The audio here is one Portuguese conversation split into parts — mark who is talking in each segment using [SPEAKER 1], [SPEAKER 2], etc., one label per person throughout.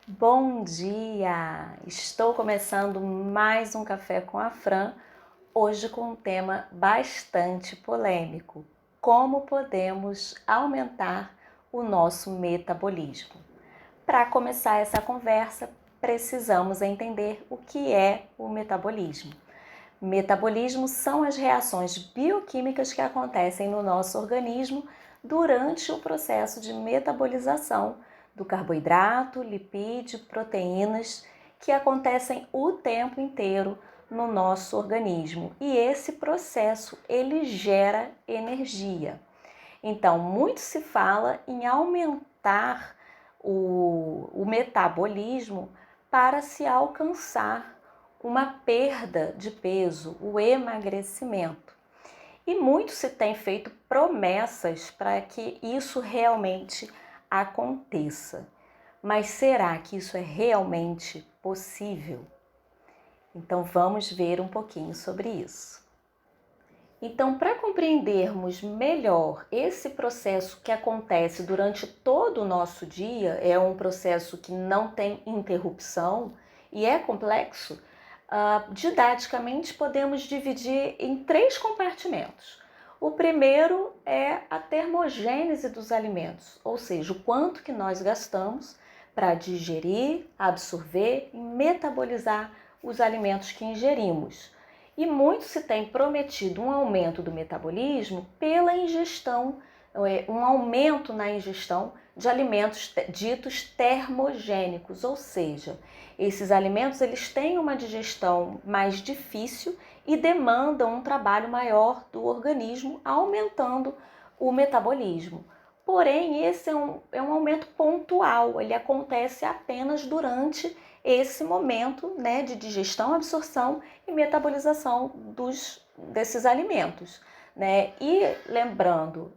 [SPEAKER 1] Bom dia! Estou começando mais um Café com a Fran, hoje com um tema bastante polêmico: como podemos aumentar o nosso metabolismo? Para começar essa conversa, precisamos entender o que é o metabolismo. Metabolismo são as reações bioquímicas que acontecem no nosso organismo durante o processo de metabolização do carboidrato, lipídio, proteínas, que acontecem o tempo inteiro no nosso organismo. E esse processo, ele gera energia. Então, muito se fala em aumentar o metabolismo para se alcançar uma perda de peso, o emagrecimento. E muito se tem feito promessas para que isso realmente aconteça. Mas será que isso é realmente possível? Então vamos ver um pouquinho sobre isso. Então, para compreendermos melhor esse processo que acontece durante todo o nosso dia, é um processo que não tem interrupção e é complexo, didaticamente podemos dividir em 3 compartimentos. O primeiro é a termogênese dos alimentos, ou seja, o quanto que nós gastamos para digerir, absorver e metabolizar os alimentos que ingerimos. E muito se tem prometido um aumento do metabolismo pela ingestão, um aumento na ingestão de alimentos ditos termogênicos, ou seja, esses alimentos eles têm uma digestão mais difícil e demandam um trabalho maior do organismo, aumentando o metabolismo. Porém, esse é um aumento pontual, ele acontece apenas durante esse momento, né, de digestão, absorção e metabolização desses alimentos, né? E lembrando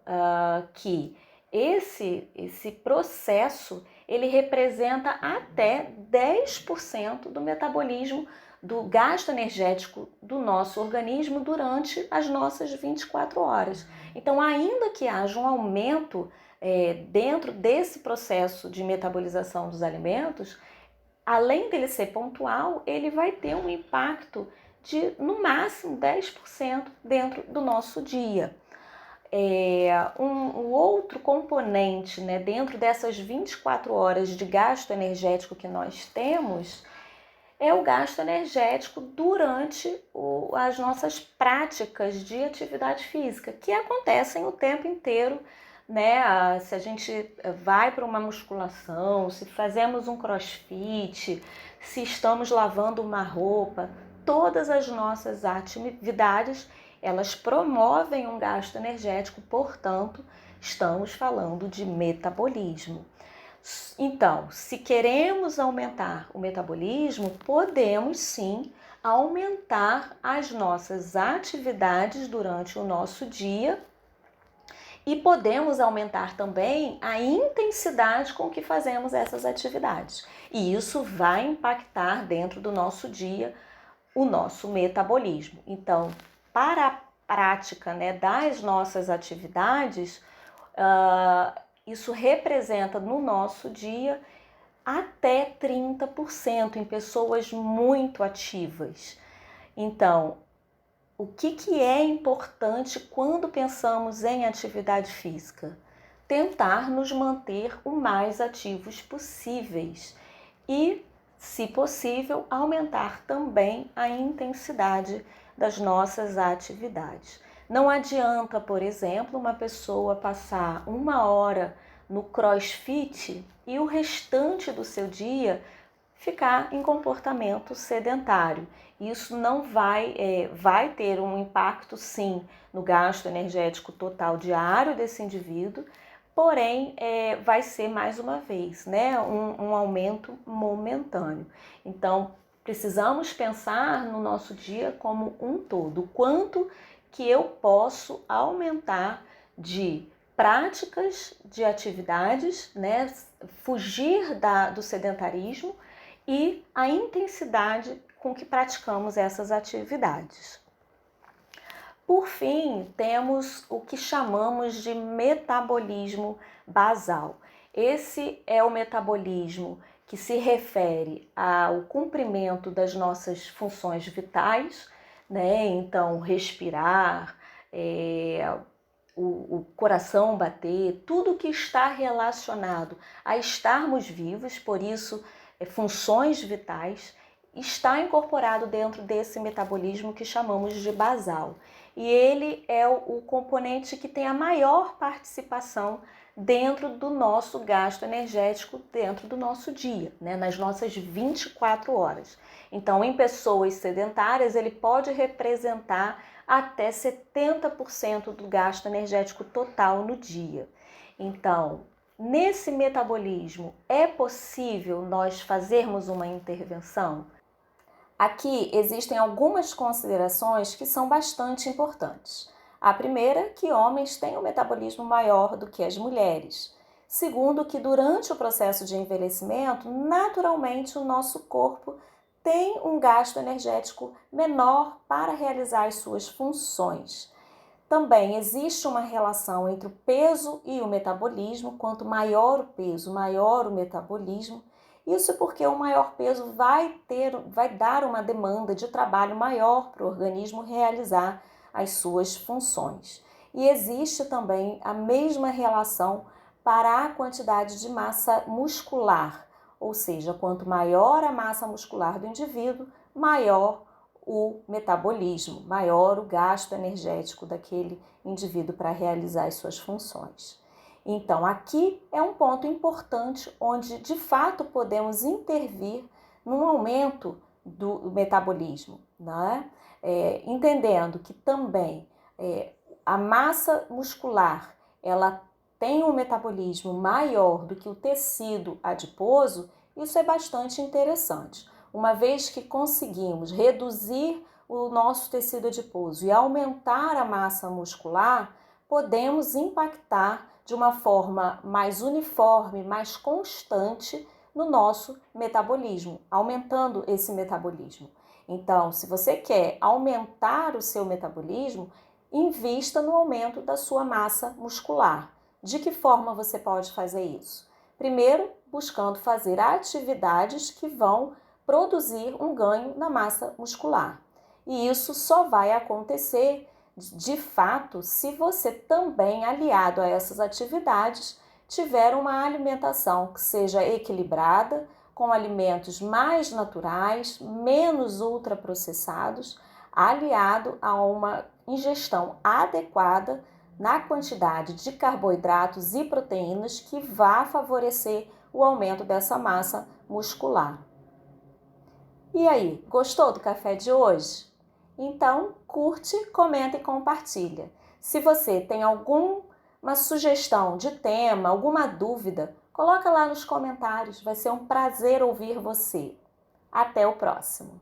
[SPEAKER 1] que esse processo ele representa até 10% do metabolismo do gasto energético do nosso organismo durante as nossas 24 horas. Então, ainda que haja um aumento dentro desse processo de metabolização dos alimentos, além dele ser pontual, ele vai ter um impacto de, no máximo, 10% dentro do nosso dia. Um outro componente, né, dentro dessas 24 horas de gasto energético que nós temos é o gasto energético durante as nossas práticas de atividade física, que acontecem o tempo inteiro, né? Se a gente vai para uma musculação, se fazemos um crossfit, se estamos lavando uma roupa, todas as nossas atividades, elas promovem um gasto energético, portanto, estamos falando de metabolismo. Então, se queremos aumentar o metabolismo, podemos sim aumentar as nossas atividades durante o nosso dia e podemos aumentar também a intensidade com que fazemos essas atividades. E isso vai impactar dentro do nosso dia o nosso metabolismo. Então, para a prática, né, das nossas atividades, isso representa no nosso dia até 30% em pessoas muito ativas. Então, o que é importante quando pensamos em atividade física? Tentar nos manter o mais ativos possíveis e, se possível, aumentar também a intensidade das nossas atividades. Não adianta, por exemplo, uma pessoa passar 1 hora no CrossFit e o restante do seu dia ficar em comportamento sedentário. Isso não vai ter um impacto sim no gasto energético total diário desse indivíduo, porém vai ser mais uma vez, né, um aumento momentâneo. Então precisamos pensar no nosso dia como um todo, o quanto que eu posso aumentar de práticas de atividades, né, fugir do sedentarismo e a intensidade com que praticamos essas atividades. Por fim, temos o que chamamos de metabolismo basal. Esse é o metabolismo que se refere ao cumprimento das nossas funções vitais, né? Então, respirar, o coração bater, tudo que está relacionado a estarmos vivos, por isso, funções vitais, está incorporado dentro desse metabolismo que chamamos de basal. E ele é o componente que tem a maior participação dentro do nosso gasto energético, dentro do nosso dia, né? Nas nossas 24 horas. Então, em pessoas sedentárias, ele pode representar até 70% do gasto energético total no dia. Então, nesse metabolismo, é possível nós fazermos uma intervenção? Aqui existem algumas considerações que são bastante importantes. A primeira, que homens têm um metabolismo maior do que as mulheres. Segundo, que durante o processo de envelhecimento, naturalmente o nosso corpo tem um gasto energético menor para realizar as suas funções. Também existe uma relação entre o peso e o metabolismo. Quanto maior o peso, maior o metabolismo. Isso porque o maior peso vai dar uma demanda de trabalho maior para o organismo realizar as suas funções. E existe também a mesma relação para a quantidade de massa muscular, ou seja, quanto maior a massa muscular do indivíduo, maior o metabolismo, maior o gasto energético daquele indivíduo para realizar as suas funções. Então, aqui é um ponto importante onde, de fato, podemos intervir no aumento do metabolismo, né? Entendendo que também a massa muscular, ela tem um metabolismo maior do que o tecido adiposo. Isso é bastante interessante. Uma vez que conseguimos reduzir o nosso tecido adiposo e aumentar a massa muscular, podemos impactar de uma forma mais uniforme, mais constante no nosso metabolismo, aumentando esse metabolismo. Então, se você quer aumentar o seu metabolismo, invista no aumento da sua massa muscular. De que forma você pode fazer isso? Primeiro, buscando fazer atividades que vão produzir um ganho na massa muscular. E isso só vai acontecer de fato se você também, aliado a essas atividades, tiver uma alimentação que seja equilibrada, com alimentos mais naturais, menos ultraprocessados, aliado a uma ingestão adequada na quantidade de carboidratos e proteínas que vá favorecer o aumento dessa massa muscular. E aí, gostou do café de hoje? Então, curte, comenta e compartilha. Se você tem alguma sugestão de tema, alguma dúvida, coloca lá nos comentários. Vai ser um prazer ouvir você. Até o próximo.